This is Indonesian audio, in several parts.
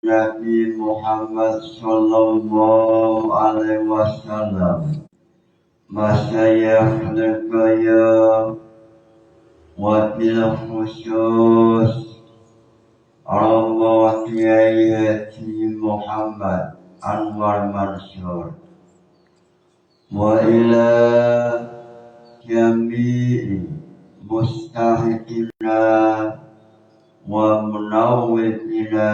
Nabi Muhammad Sallallahu Alaihi Wasallam. Masyayikh Lekaya wabil khusus Allah Kiai Haji Muhammad Anwar Mansur wa ila jami'i mustahiqina wa munawwidina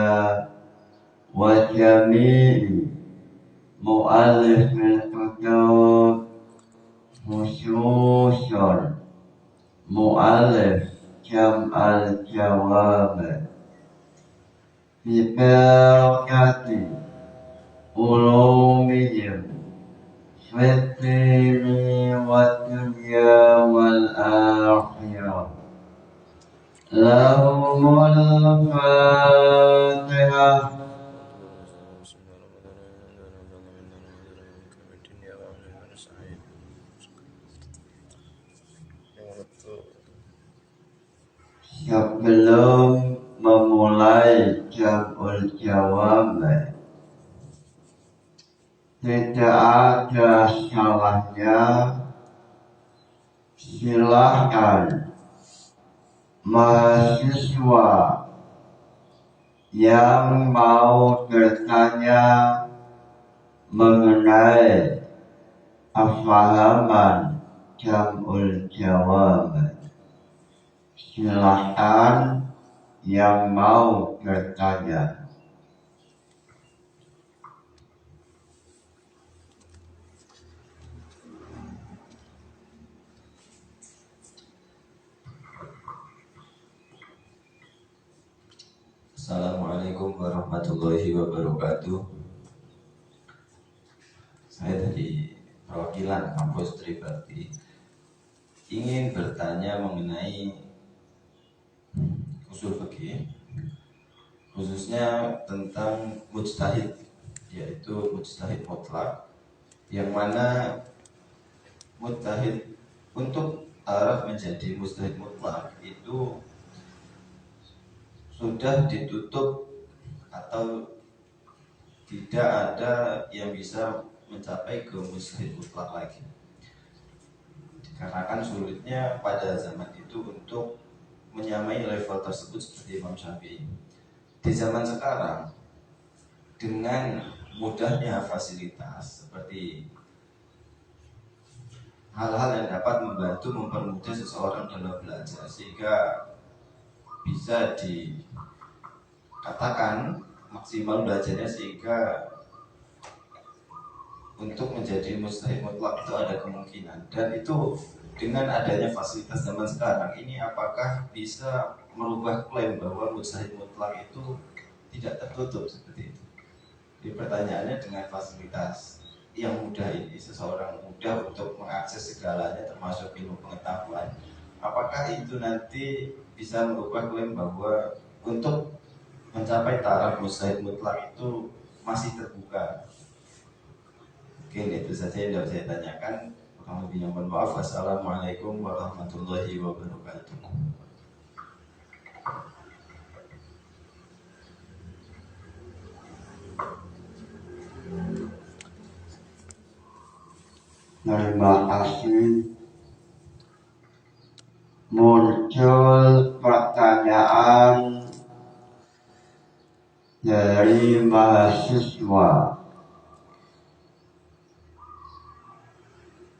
wa jami'i mu'allifil kutub khususun mu'allif jam'al jawab bi barakati ulumihim fitni wa dunya wal akhirah. Lahumul Fatihah. Sebelum memulai jam'ul jawab, tidak ada salahnya silahkan mahasiswa yang mau bertanya mengenai pemahaman jam'ul jawab. Silahkan yang mau bertanya. Assalamualaikum warahmatullahi wabarakatuh. Saya dari perwakilan kampus Tribakti ingin bertanya mengenai usul fikih, khususnya tentang mujtahid, yaitu mujtahid mutlak, yang mana mujtahid untuk taraf menjadi mujtahid mutlak itu sudah ditutup atau tidak ada yang bisa mencapai ke mujtahid mutlak lagi, dikarenakan sulitnya pada zaman itu untuk menyamai level tersebut seperti Imam Syafi'i. Di zaman sekarang dengan mudahnya fasilitas seperti hal-hal yang dapat membantu mempermudah seseorang dalam belajar, sehingga bisa dikatakan maksimal belajarnya, sehingga untuk menjadi mujtahid mutlak itu ada kemungkinan. Dan itu dengan adanya fasilitas zaman sekarang ini, apakah bisa merubah klaim bahwa mujtahid mutlak itu tidak tertutup seperti itu? Jadi pertanyaannya, dengan fasilitas yang mudah ini, seseorang mudah untuk mengakses segalanya termasuk ilmu pengetahuan, apakah itu nanti bisa merubah klaim bahwa untuk mencapai taraf mujtahid mutlak itu masih terbuka? Mungkin itu saja yang dapat saya tanyakan. Kurang lebihnya mohon maaf. Wassalamualaikum warahmatullahi wabarakatuh. Terima kasih. Muncul pertanyaan dari mahasiswa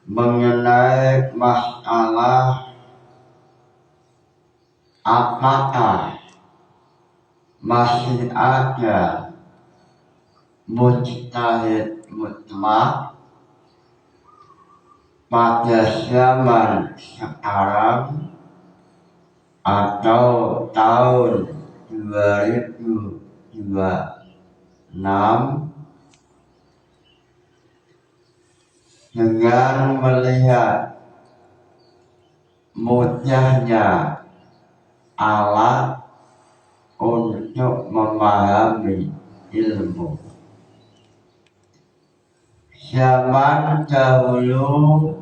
mengenai masalah apakah masih ada mujtahid mutlak pada zaman sekarang atau tahun 2026 dengan melihat mudahnya alat untuk memahami ilmu. Zaman dahulu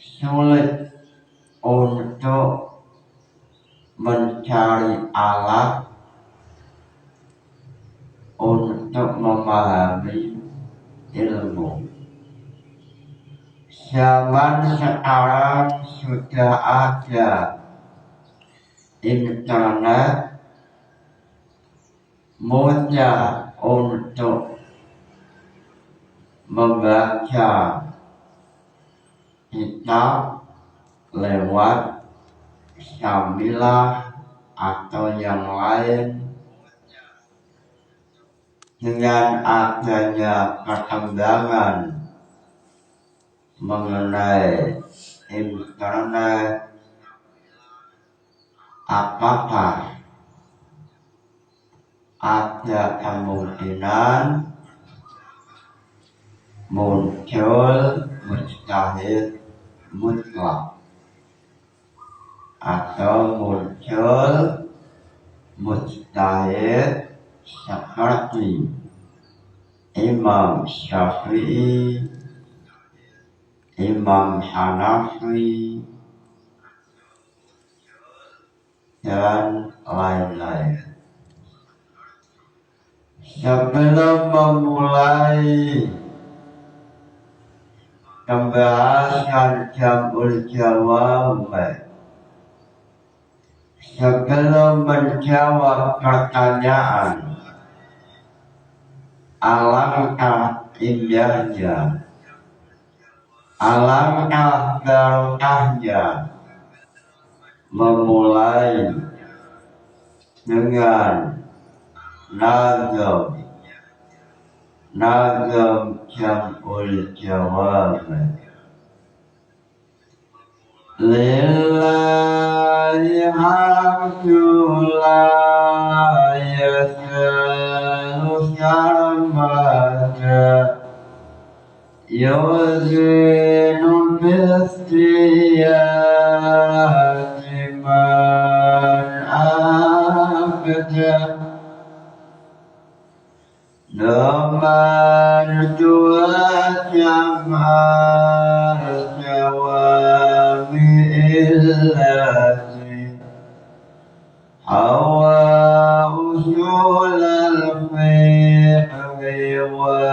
sulit untuk mencari alat untuk memahami ilmu. Zaman sekarang sudah ada internet, mudah untuk membaca kitab lewat Syamilah atau yang lain. Dengan adanya perkembangan mengenai internet, apakah ada kemungkinan muncul mujtahid mutlak atau muncul mujtahid seperti Imam Syafi'i, Imam Hanafi, dan lain-lain. Sebelum memulai pembahasan Jam'ul Jawab, sebelum menjawab pertanyaan, alangkah indahnya, alangkah barokahnya memulai dengan nazam Jam'ul Jawab. Lillahi hamdu la yasalu syarmada yuzinu bistiyati man abda Nomor dua jam'al jawami illati hawa usul al-fiqhi wa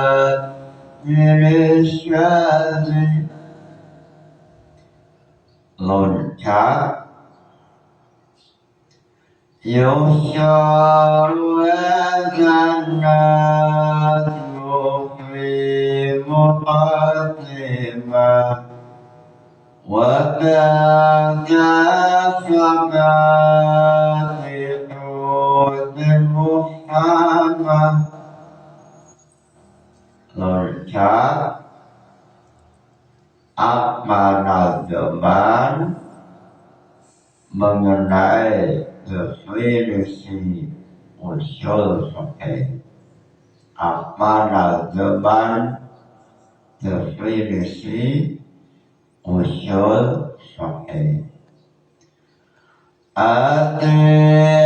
irsyadi loncat yusyaru jannatu fi muqaddimah wa ba'da faqati'ud Muhammad loncat apa nazman mengenai definisi usul fikih. Apa nazman definisi usul fikih? Adilatul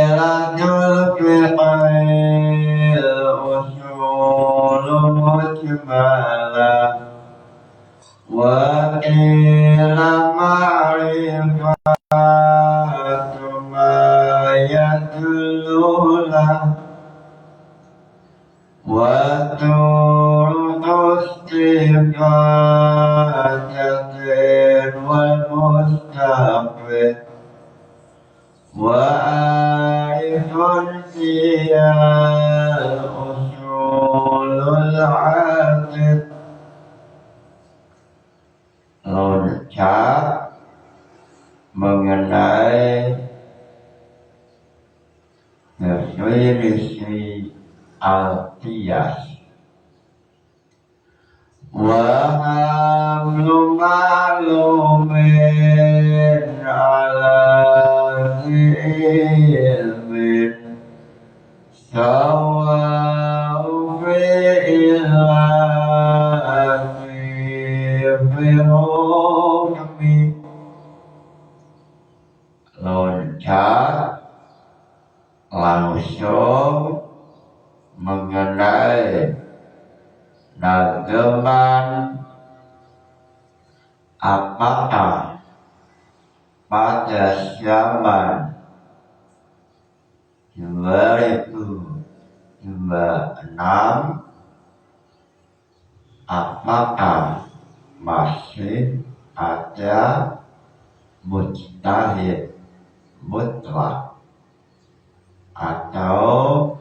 fiqh usul mujmalah wa qila ma'rifatu ma yadullulah wa turuqustifadatin wal mustaqbid wa arifun siyal usulul adid loncat mengenai definisi al-qiyas wa hamlu ma'lumin ala ilmin sawa'u fi hukmi loncat langsung mengenai nazman apakah pada zaman 2018 enam. Apakah masih ada mujtahid mutlak atau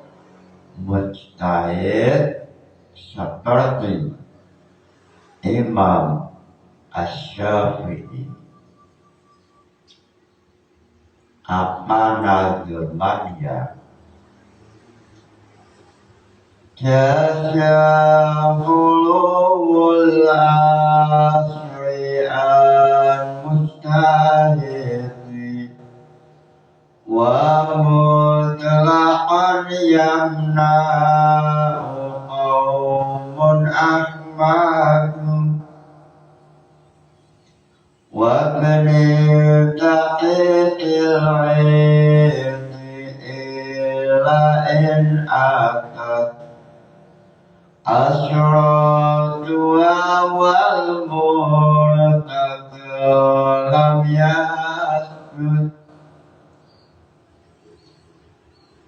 mujtahid seperti Imam Asy-Syafi'i? Apa nazmannya? Tasyahulul asri al-mujtahidi wa mutlaqan yamna'u qawmun ahmadu wa bani taqiqil ilmi illa in atat asyratuha wal murtad lam yasbut.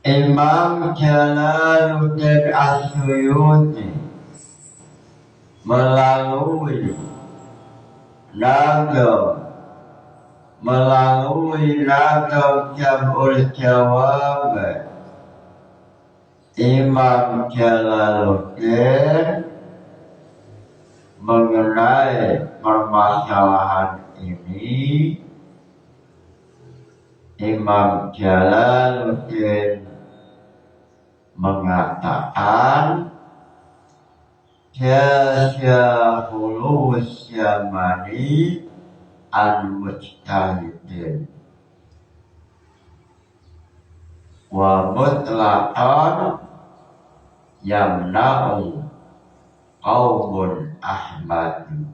Imam Jalaluddin As-Suyuti melalui nagam Jam'ul Jawab, Imam Jalaluddin mengenai permasalahan ini. Imam Jalaluddin mengatakan Tasyahulu syamani al-mujtahidin wa mutlaqan yamna'u qawmun ahmadu.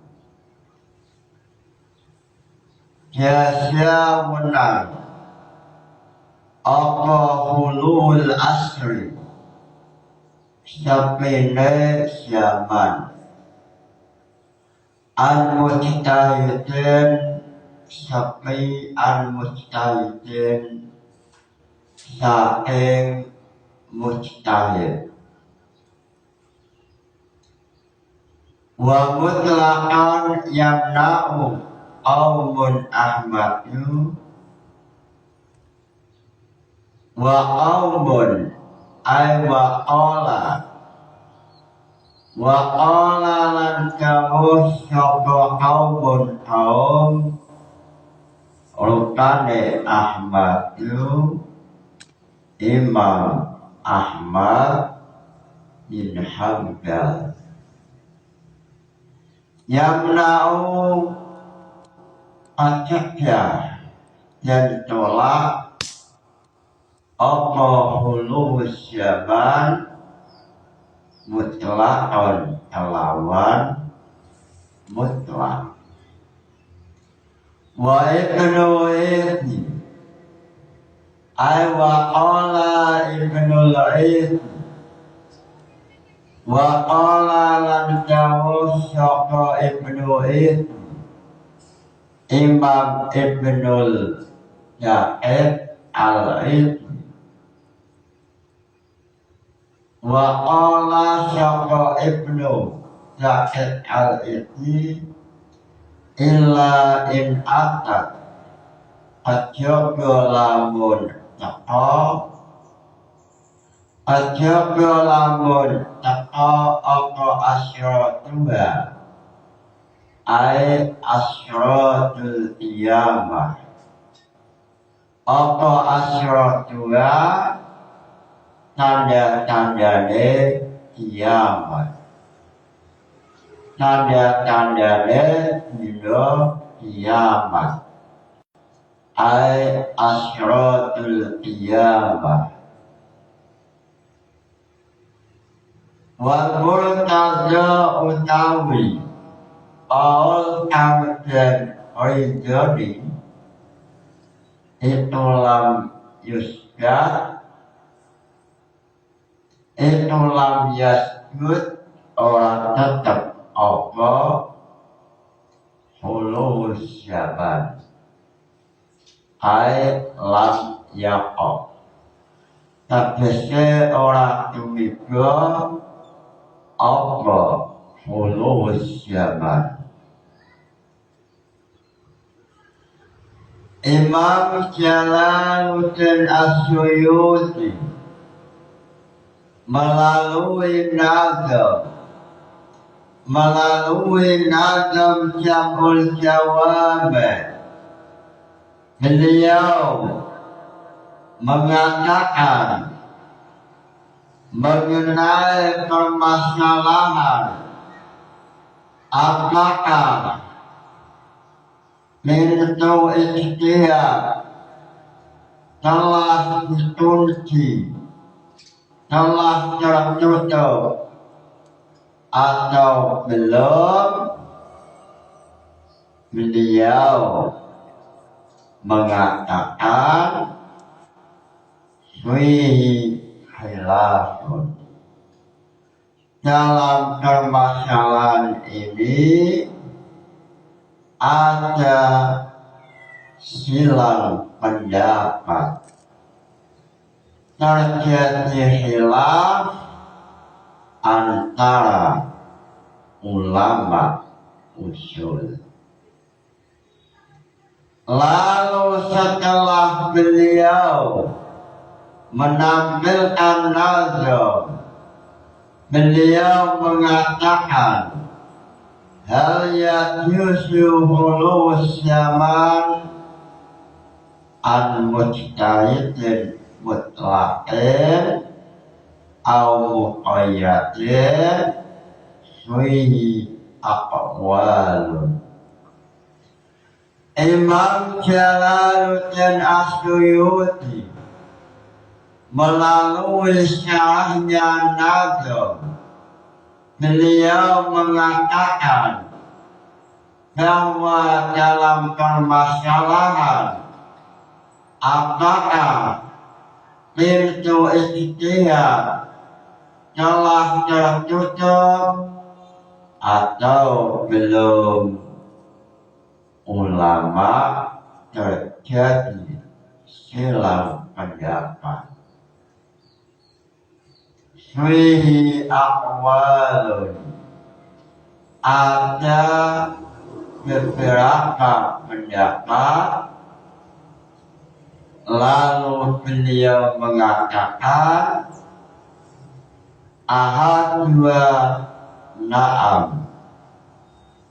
Tasya menang apa hulul asri sapene zaman al-mujtahidin sapi al-mujtahidin saing mujtahid wa mutlaqan yamna'u qawmun ahmadu wa qawmun ay wa qala lan kamu sapa qawmun kaum rupane Ahmadu Imam Ahmad bin Hanbal yamna'u acakya dan tolak apa hulus zaman mutlaqan kelawan mutlaq wa ibnu idni ay wa qala ibnu al-idni wa qala lan jawab sapa ibnu idni Imam Ibnul Ja'id al-Idni wa qala sapa Ibnu Ja'id al-Idni illa in atat ajaba lamun taqo apa asyratuha ay asyratul qiyamah apa asyratua tanda-tandane kiamat tanda-tandane dina kiamat ay asyratul qiyamah wal murtaza utawi all kamden oidoni itu lam yusgat itu lam yasgut orang tetap apa hulus zaman ay lam yaqob Tapi orang ketiga apa hulus zaman. Imam Jalaluddin As-Suyuti melalui nazam Jamul Jawami, beliau mengatakan mengenai permasalahan apakah pintu ikhtiar telah dikunci, telah tertutup atau belum. Beliau mengatakan fihi khilafun, dalam permasalahan ini ada silang pendapat, terjadi khilaf antara ulama usul. Lalu setelah beliau menampilkan nazam, beliau mengatakan hal yajuzu hulus zaman an mujtahidin mutlaqin au muqayyadin fihi aqwalun. Imam Jalaluddin As-Suyuti melalui syarahnya nazam, beliau mengatakan bahwa dalam permasalahan apakah pintu ikhtiar telah tertutup atau belum, ulama terjadi silang pendapat. Fihi aqwalun, ada beberapa pendapat. Lalu beliau mengatakan ahadwa na'am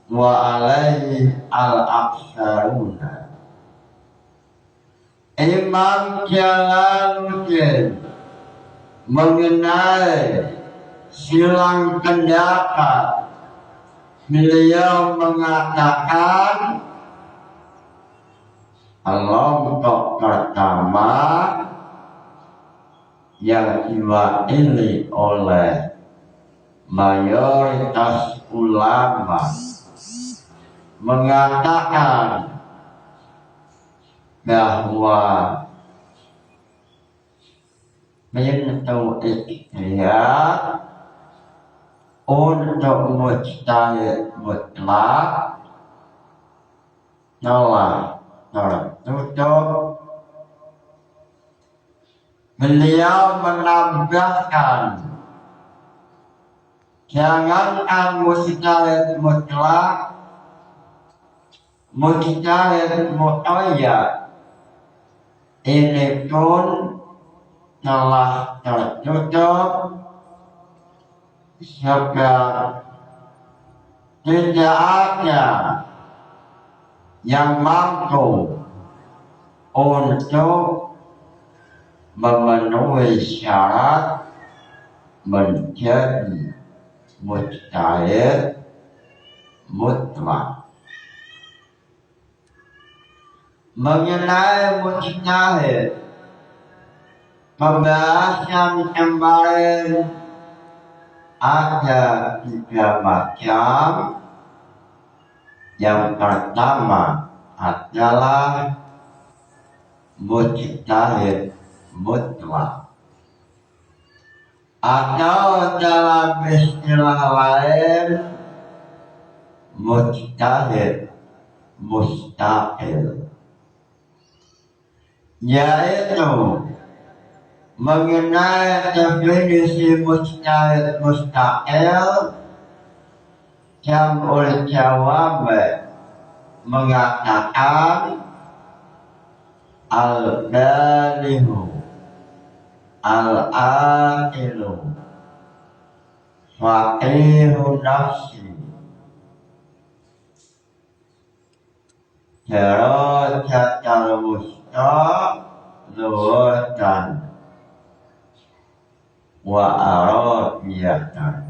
wa alaihi al-aksaruna. Imam Jalaluddin mengenai silang pendapat, beliau mengatakan kelompok pertama yang diwakili oleh mayoritas ulama mengatakan bahwa pintu ikhtiar untuk mujtahid mutlak telah tertutup. Beliau menambahkan jangankan mujtahid mutlak, mujtahid muqayyad ini pun telah tertutup, sebab tidak ada yang mampu untuk memenuhi syarat menjadi mujtahid mutlak. Mengenai mujtahid, pembahasan kemarin ada 3 macam. Yang pertama adalah mujtahid mutlak, atau dalam istilah lain mujtahid mustaqil, yaitu mengenai definisi mustahil mustahil, Jam'ul Jawab mengatakan al-balihu al-aqilu faqihu nafsi darajatul wusta zuhdan wa arabiyatan.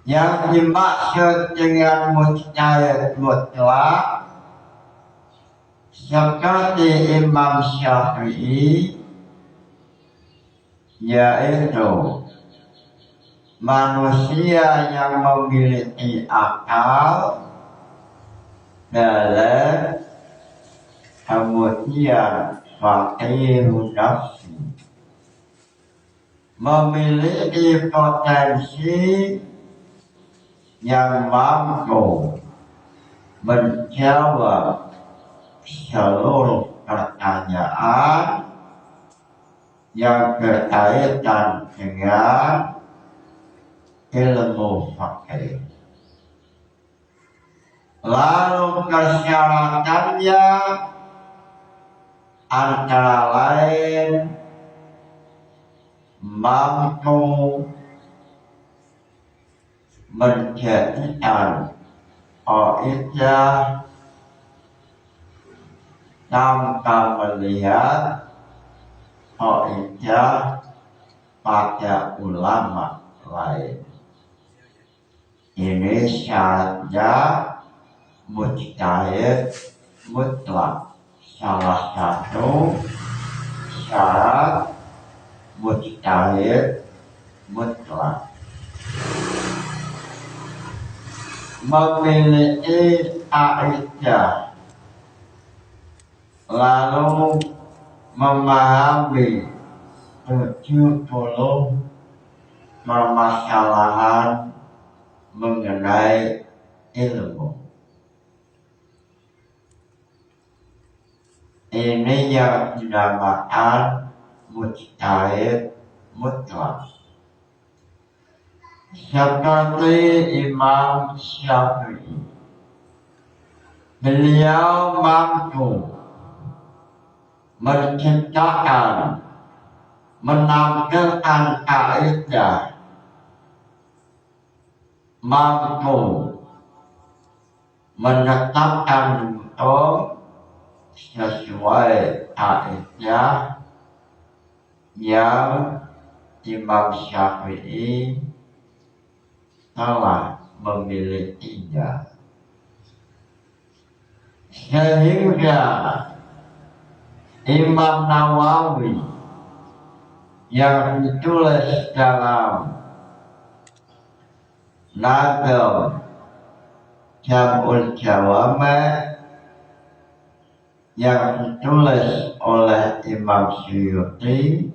Yang dimaksud dengan mujtahid mutlak seperti Imam Syafi'i yaitu manusia yang memiliki akal dalam kemudian faqihun nafsi memiliki potensi yang mampu menjawab seluruh pertanyaan yang berkaitan dengan ilmu fikih. Lalu persyaratannya antara lain mampu menjadikan kaidah tanpa melihat kaidah pada ulama lain. Ini syaratnya mujtahid mutlak. Salah satu syarat mujtahid mutlak memiliki kaidah lalu memahami 70 permasalahan mengenai ilmu. Ini yang dinamakan mujtahid mutlak. Seperti Imam Syafi'i, beliau mampu menciptakan, menampilkan kaidah, mampu menetapkan hukum sesuai kaidah yang Imam Syafi'i telah memilikinya, sehingga Imam Nawawi yang ditulis dalam Nazm Jam'ul Jawab yang ditulis oleh Imam Suyuti,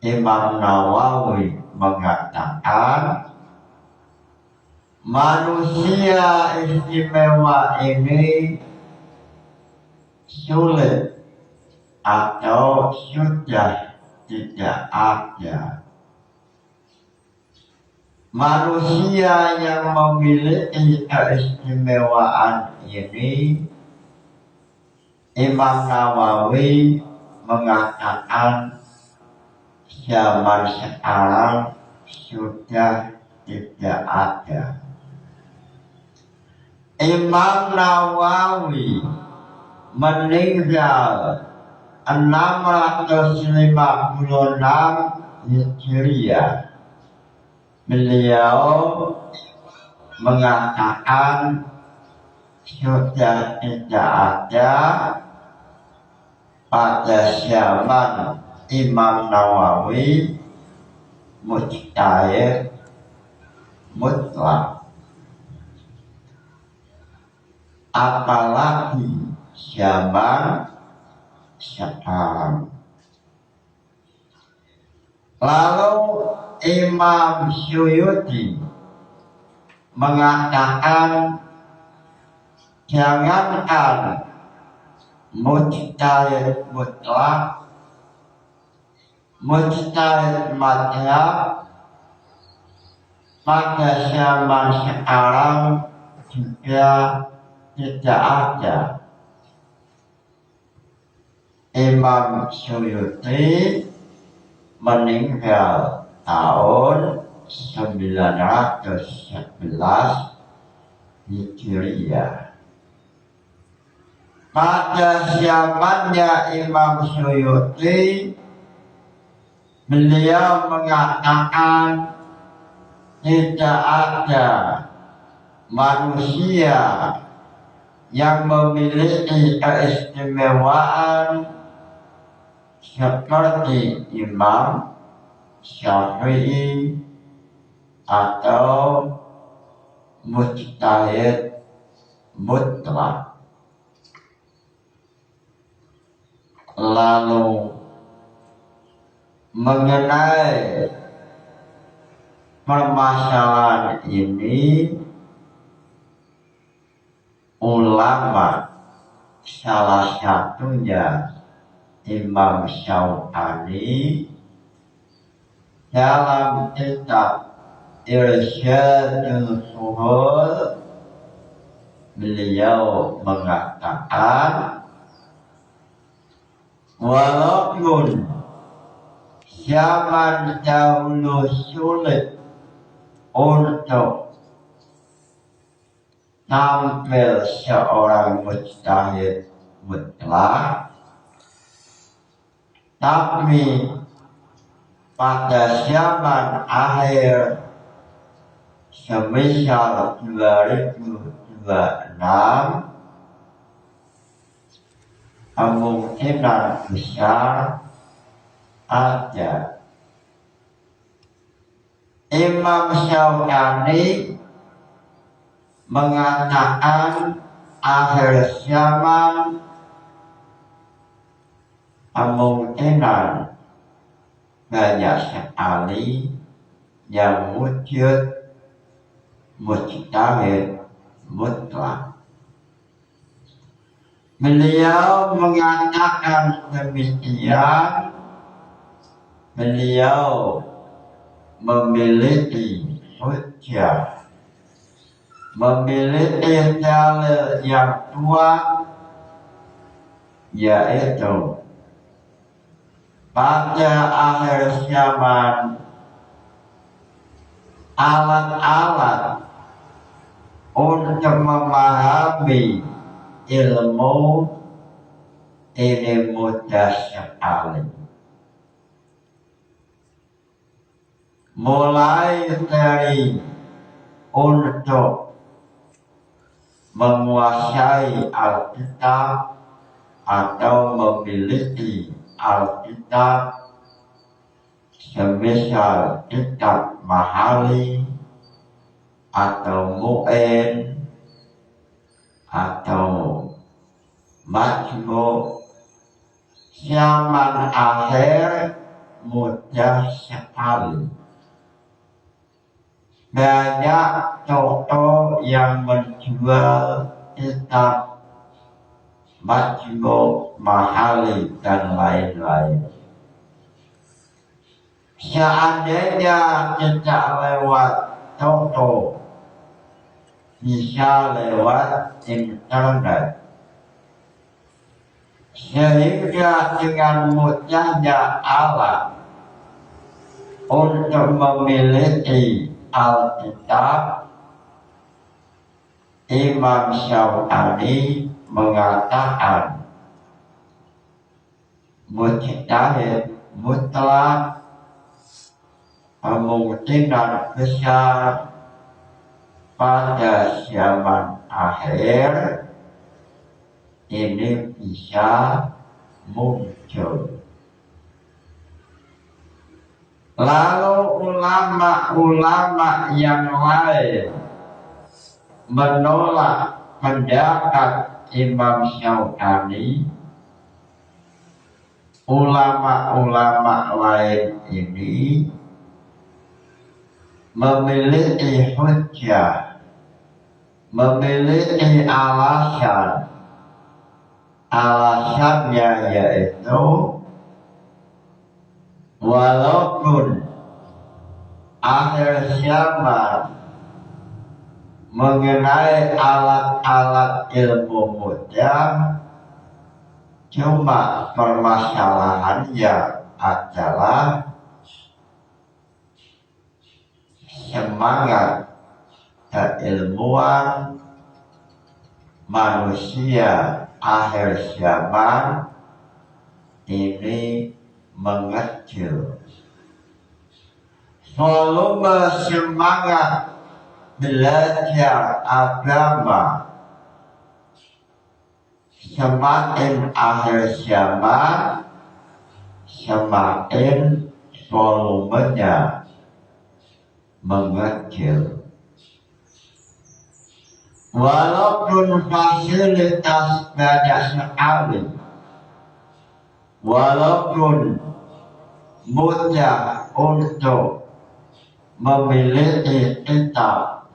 Imam Nawawi mengatakan manusia istimewa ini sulit atau sudah tidak ada. Manusia yang memiliki keistimewaan ini, Imam Nawawi mengatakan zaman sekarang sudah tidak ada. Imam Nawawi meninggal 656 Hijriah. Beliau mengatakan sudah tidak ada pada zaman Imam Nawawi mujtahid mutlak, apalagi zaman sekarang. Lalu Imam Suyuti mengatakan jangankan mujtahid mutlak, mujtahid madhab pada zaman sekarang juga tidak ada. Imam Suyuti meninggal tahun 911 Hijriah. Pada zamannya Imam Suyuti, beliau mengatakan tidak ada manusia yang memiliki keistimewaan seperti Imam Syafi'i atau mujtahid mutlak. Lalu mengenai permasalahan ini, ulama salah satunya Imam Syaukani dalam kitab Irsyadul Fuhul, beliau mengatakan walaupun zaman dahulu sulit untuk tampil seorang mujtahid mutlak, tapi pada zaman akhir semisal 2026 kemungkinan besar ada. Imam Syaukani mengatakan akhir zaman kemungkinan banyak sekali yang wujud mujtahid mutlak. Beliau mengatakan demikian, beliau memiliki hujjah, memiliki dalil yang kuat, yaitu pada akhir zaman alat-alat untuk memahami ilmu ini mudah sekali. Mulai dari untuk menguasai Alkitab atau memiliki Alkitab, semisal kitab Mahali atau Mu'in atau Majmu', zaman akhir mudah sekali. Banyak toko yang menjual kitab Majmu', Mahali dan lain-lain. Seandainya tidak lewat toko, bisa lewat internet, sehingga dengan mudahnya alat untuk memiliki Alkitab, Imam Syaukani mengatakan mujtahid mutlak kemungkinan besar pada zaman akhir ini bisa muncul. Lalu ulama-ulama yang lain menolak pendapat Imam Syaukani. Ulama-ulama lain ini memiliki hujjah, memiliki alasan Alasannya yaitu walaupun akhir zaman mengenai alat-alat ilmu modern, cuma permasalahannya adalah semangat keilmuan manusia akhir zaman ini mengecil. Volume semangat belajar agama semakin akhir zaman, semakin volumenya mengecil. Walaupun fasilitas banyak sekali, walaupun mudah untuk memiliki kitab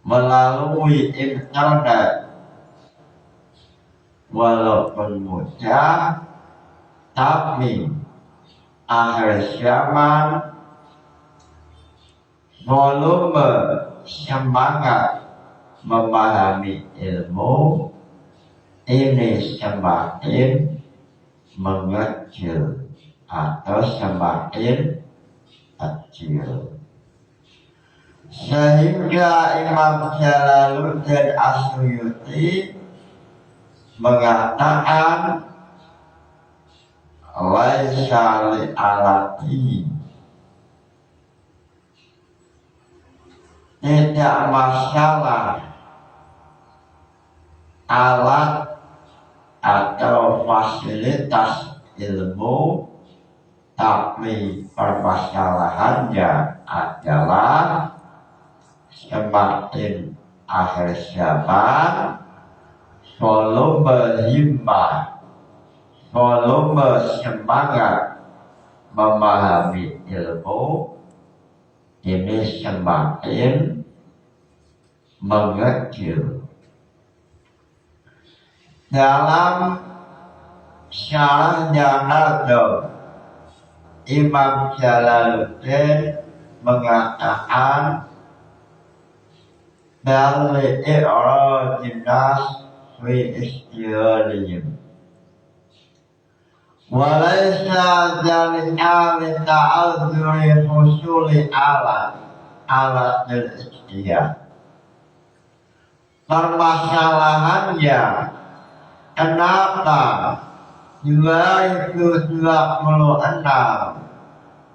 melalui internet, walaupun mudah, tapi akhir zaman volume semangat memahami ilmu ini semakin mengecil atau semakin kecil, sehingga Imam Jalaluddin As-Suyuti mengatakan laisa li alati, tidak masalah alat atau fasilitas ilmu, tapi permasalahannya adalah semakin akhir zaman volume himmah, volume semangat memahami ilmu ini semakin mengecil. Dalam syarahnya Nadham, Imam Jalaluddin mengatakan dari i'radin nas fi istighalihim walaysa dzalika li ta'adzuri husuli alat al-ijtihad. Permasalahannya, kenapa 2026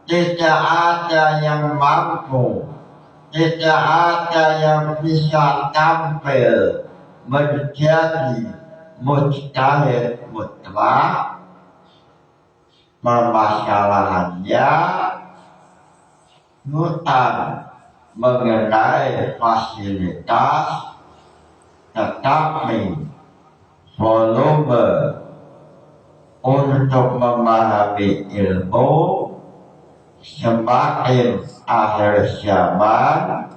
tidak ada yang mampu, tidak ada yang bisa tampil menjadi mujtahid mutlak? Permasalahannya bukan mengenai fasilitas, tetapi volume untuk memahami ilmu semakin akhir zaman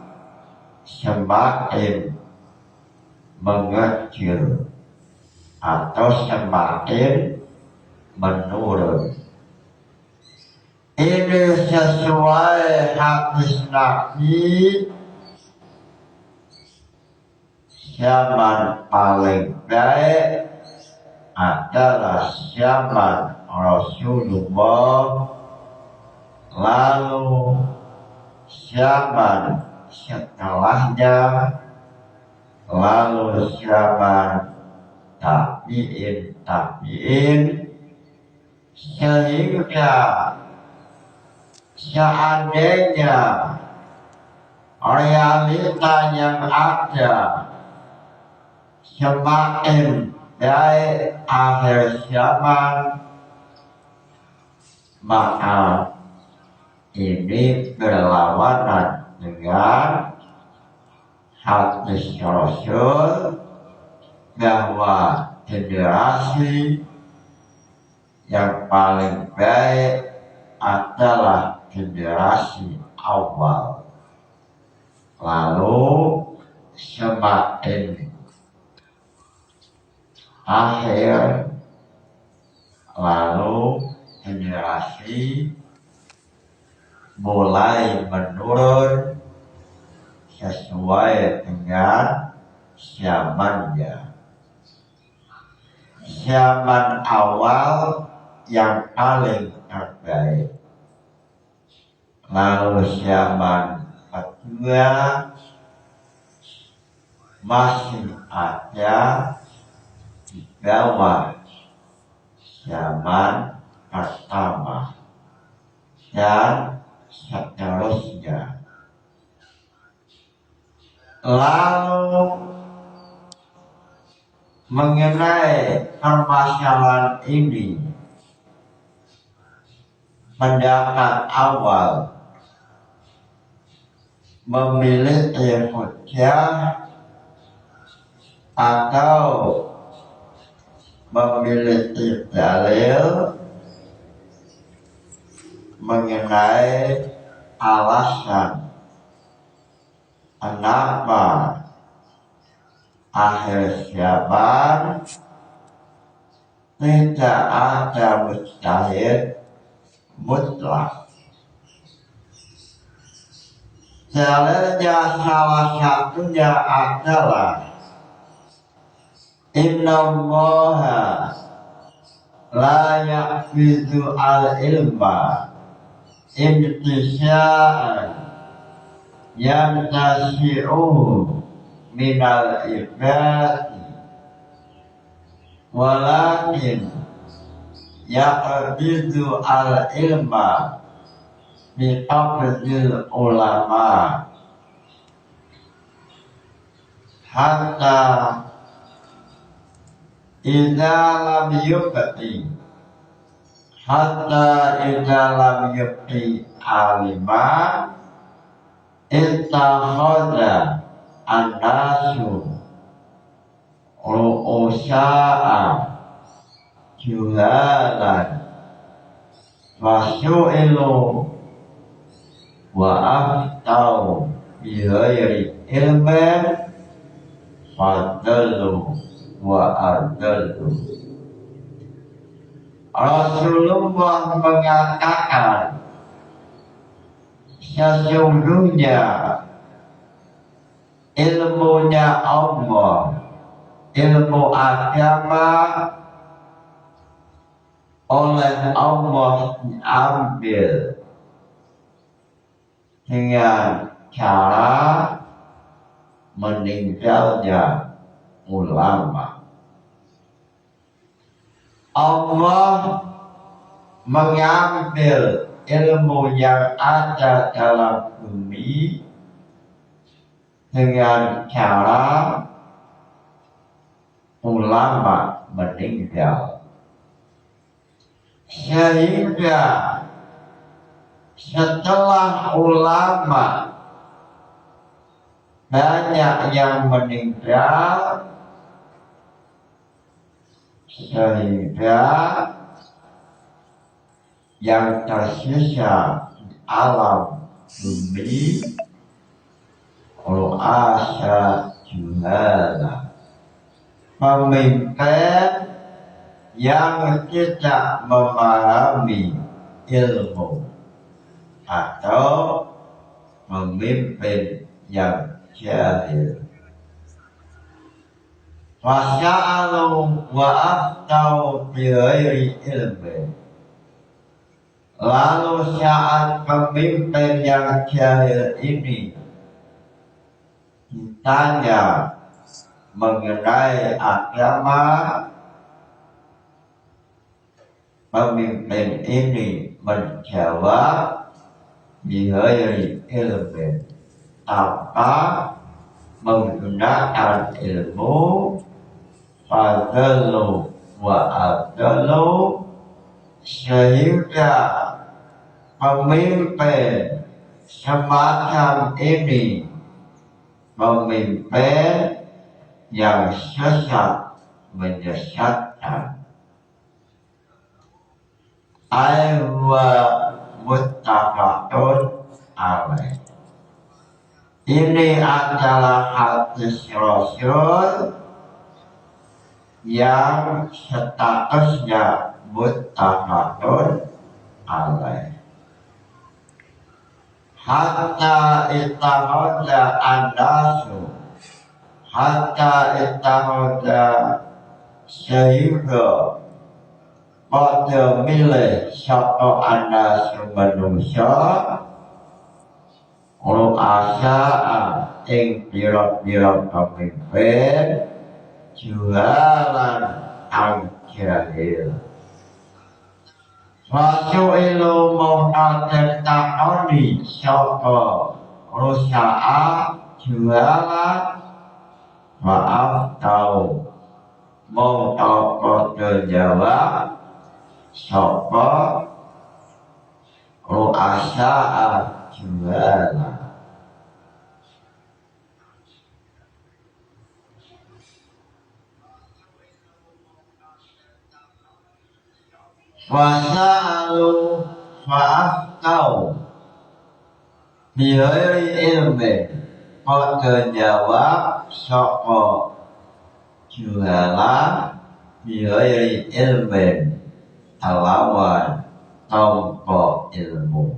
semakin mengecil atau semakin menurun. Ini sesuai hadis Nabi, zaman paling baik adalah zaman Rasulullah, lalu zaman setelahnya, lalu zaman tabi'in, sehingga seandainya realita yang ada semakin baik akhir zaman, maka ini berlawanan dengan hadis Rasul bahwa generasi yang paling baik adalah generasi awal. Lalu semakin akhir, lalu generasi mulai menurun sesuai dengan zamannya. Zaman awal yang paling terbaik, lalu zaman kedua masih ada di bawah zaman pertama, dan seterusnya. Lalu mengenai permasalahan ini, pendapat awal memiliki hujjah atau memiliki dalil mengenai alasan kenapa akhir zaman tidak ada mujtahid mutlak. Dalilnya salah satunya adalah innallaha la ya'khudhu al-ilma intisya'an yantasi'uhu minal ibadi walakin yaqbidu al-ilma biqabdil ulama hatta idza lam yubqi alima ittakhadha an-nasu ru'usa'a juhalan fasu'ilu wa aftau bighairi ilmin fadallu wa adallu. Rasulullah mengatakan sesungguhnya ilmunya Allah, ilmu agama oleh Allah diambil dengan cara meninggalnya ulama. Allah mengambil ilmu yang ada dalam bumi dengan cara ulama meninggal, sehingga setelah ulama banyak yang meninggal, sehingga yang tersisa di alam bumi ru'asa juhala, pemimpin yang tidak memahami ilmu atau pemimpin yang jahil. Fasya'alu wa aftau bighairi ilmin. Lalu saat pemimpin yang jahil ini ditanya mengenai agama, pemimpin ini menjawab bighairi ilmin, tanpa menggunakan ilmu, fadallu wa adallu, sehingga pemimpin semacam ini pemimpin yang sesat menyesatkan. Aywa muttafaqun alaih. Ini adalah hadis Rasul yang statusnya muttafaqun alaih. Hatta ittakhadha an-nasu, hatta ittakhadha, sehingga pada milih sapa an-nasu manusia ru'asa ing pira-pira pemimpin jualan ang jahil. Fasu'ilu mongkaten takoni sapa rusa'a jualan maaf tau mongkau jawab sapa ru'asa'a jualan. Wasa'alu fa'aftau bighairi ilmi, pada jawab sapa jualan bighairi ilmi, kelawan tanpa ilmu.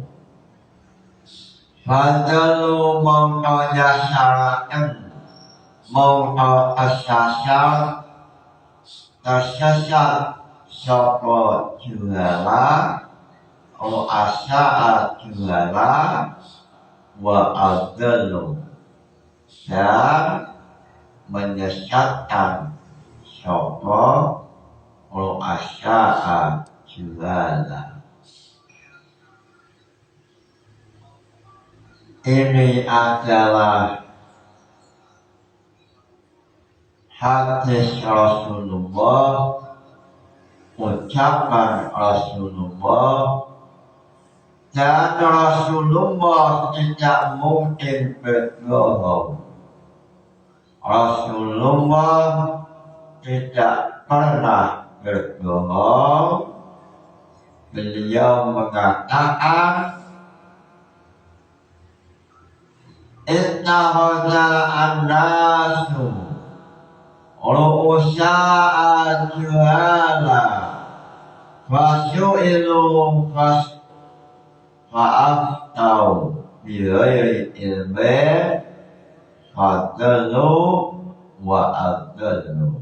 Fadalu mongko nyasaraken mongko tersesat sapa jualan ru'asa'a jualan wa adallu, dan menyesatkan sapa ru'asa'a jualan. Ini adalah hadis Rasulullah, ucapan Rasulullah, dan Rasulullah tidak mungkin berbohong. Rasulullah tidak pernah berbohong. Beliau mengatakan, ittakhadha an-nasu ru'usa'a juhala fasu'ilu fa'aftau bighairi ilmin fadallu wa adallu.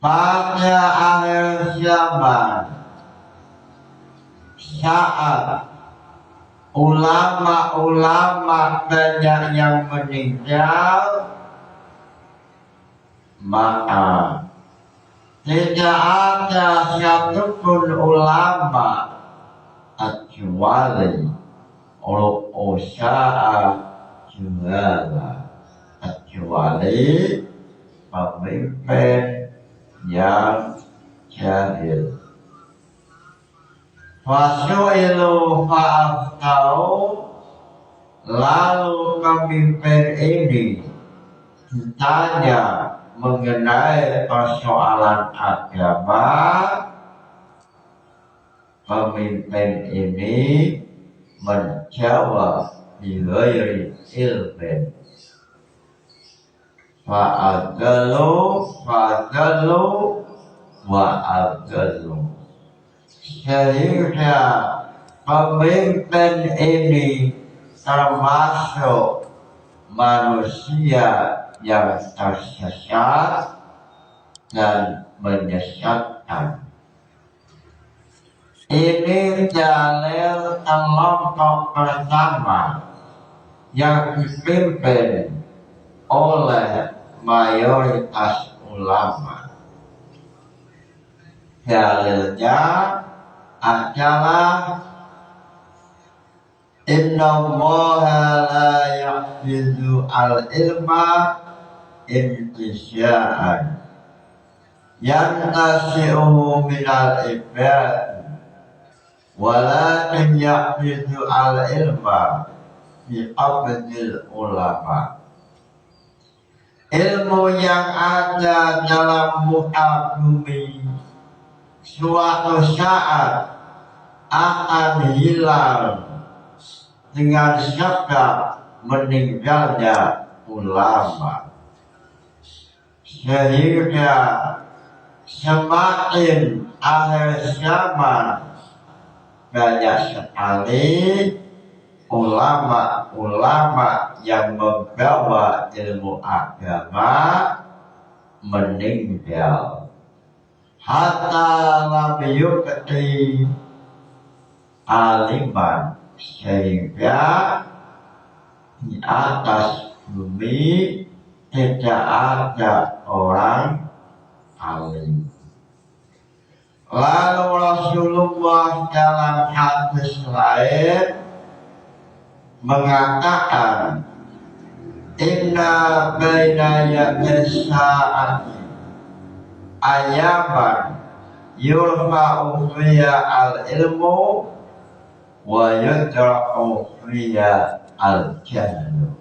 Pada akhir zaman, saat ulama-ulama banyak yang meninggal, maka tidak ada satupun ulama kecuali ru'usa'a juhala, kecuali pemimpin yang jahil. Fasu'ilu fa'aftau, lalu pemimpin ini ditanya mengenai persoalan agama. Pemimpin ini menjawab bighairi ilmin, fa'adallu wa adallu, sehingga pemimpin ini termasuk manusia yang tersesat dan menyesatkan. Ini dalil kelompok pertama yang dipimpin oleh mayoritas ulama. Dalilnya adalah inna Allaha la yaqbidu al-ilma intisya'an yantasi'uhu minal ibad, walakin yaqbidu al-ilma biqabdil ulama. Ilmu yang ada dalam muka bumi suatu saat akan hilang dengan sebab meninggalnya ulama. sehingga semakin akhir zaman banyak sekali ulama-ulama yang membawa ilmu agama meninggal. Hatta lam yukti aliman, sehingga di atas bumi tidak ada orang alim. Lalu Rasulullah dalam hadis lain mengatakan, inna baina yatis sa'ati ayaman yurfa'u fiha al-ilmu wa yudra'u fiha al-jahlu.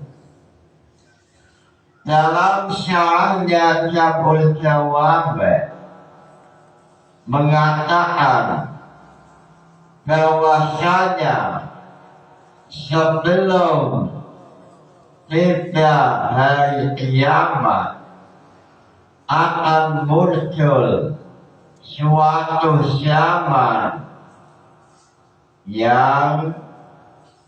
Dalam syarahnya Jabul Jawab mengatakan bahwasanya sebelum tiba hari kiamat akan muncul suatu zaman yang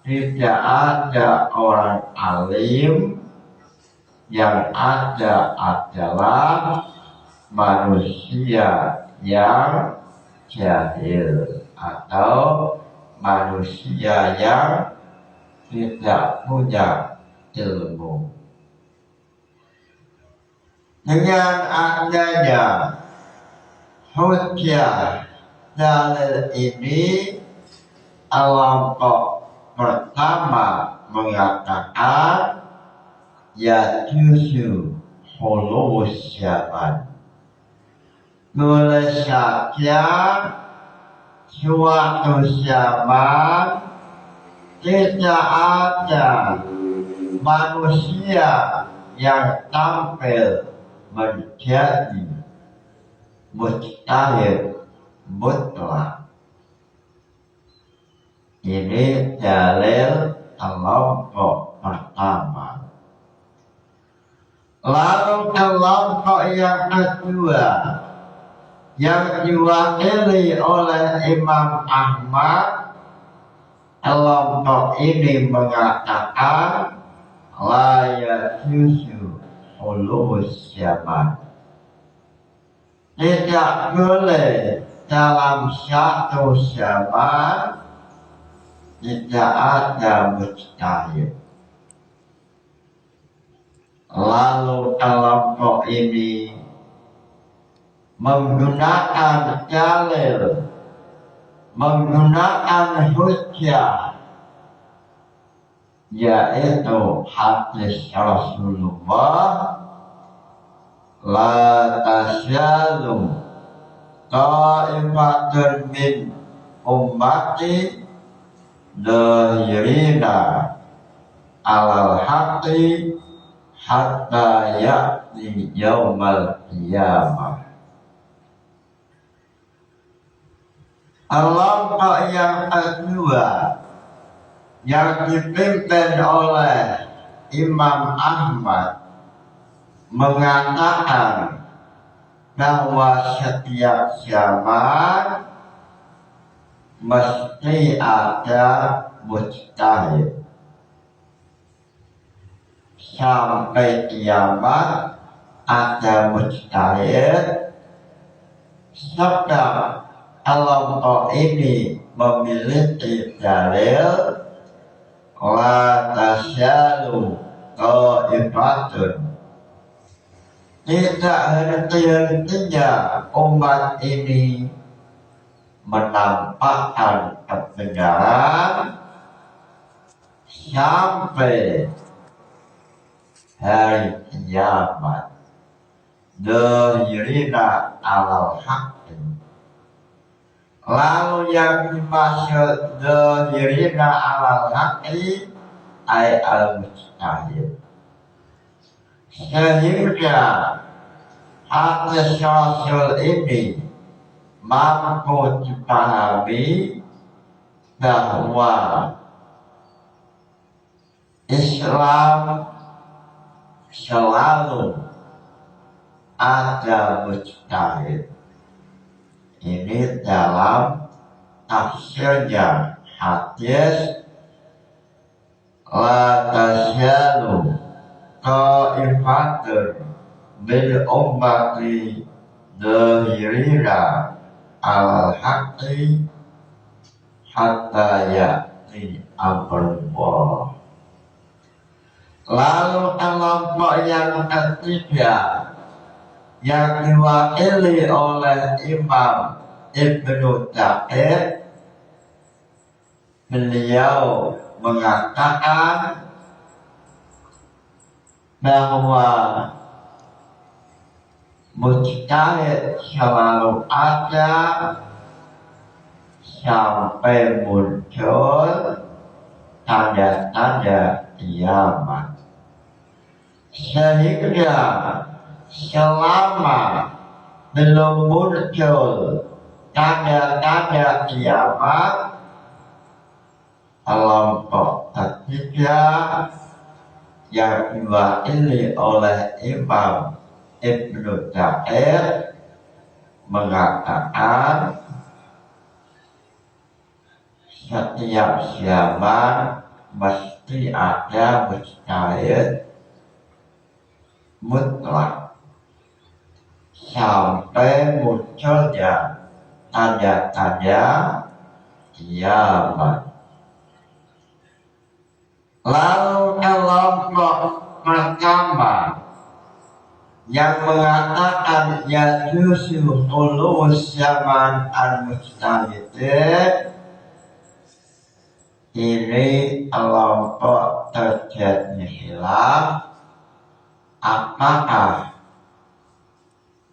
tidak ada orang alim, yang ada adalah manusia yang jahil atau manusia yang tidak punya ilmu. Dengan adanya hujjah dalil ini, kelompok pertama mengatakan yajuzu hulus zaman. Boleh saja suatu zaman tidak ada manusia yang tampil menjadi mujtahid mutlak. Ini dalil kelompok pertama. Lalu kelompok yang kedua yang diwakili oleh Imam Ahmad, kelompok ini mengatakan la yajuzu hulus zaman. Tidak boleh dalam satu zaman tidak ada mujtahid. Lalu kelompok ini menggunakan dalil, menggunakan hujjah, yaitu hadis Rasulullah, la tasyalu ta'ifatun min ummati dhahirina alal haqqi hatta ya'ti yaumal qiyamah. Kelompok yang kedua yang dipimpin oleh Imam Ahmad mengatakan bahwa setiap zaman mesti ada mujtahid. Sampai kiamat ada mujtahid. Sebab kelompok ini memiliki dalil la tasyalu ta'ifatun. Tidak henti-hentinya umat ini menampakkan kebenaran sampai hari kiamat. Dhahirina alal haqqi. Lalu yang dimaksud dhahirina alal haqqi ay al-mujtahid. Sehingga hadis Rasul ini mampu dipahami bahwa Islam selalu ada mujtahid. Ini dalam tafsirnya hadis la tasyalu ta'ifatun min ummati dhahirina al-haqqi hatta ya'ti amrullah. Lalu kelompok yang ketiga yang diwakili oleh Imam Ibnu Daqiq, beliau mengatakan bahwa mujtahid selalu ada sampai muncul tanda-tanda kiamat, sehingga selama belum muncul tanda-tanda kiamat, kelompok ketiga yang diwakili oleh Imam Ibnu Daqiq mengatakan setiap zaman mesti ada mujtahid mutlak sampai munculnya tanda-tanda kiamat. Lalu kelompok pertama yang mengatakan yajuzu khulus zaman al-mujtahidin, ini kelompok terjadi khilaf apakah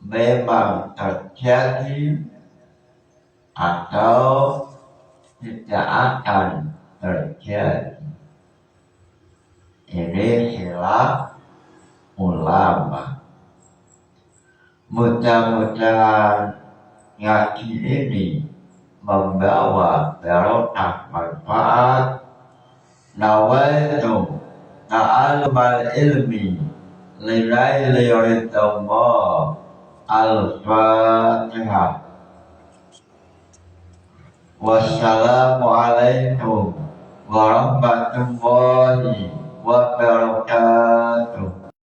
memang terjadi atau tidak akan terjadi. Ini khilaf ulama. Mudah-mudahan ngaji ini membawa barokah manfaat. Nawaitu ta'allumal ilmi lillaili ridallah. Al-Fatihah. Wassalamualaikum warahmatullahi wabarakatuh.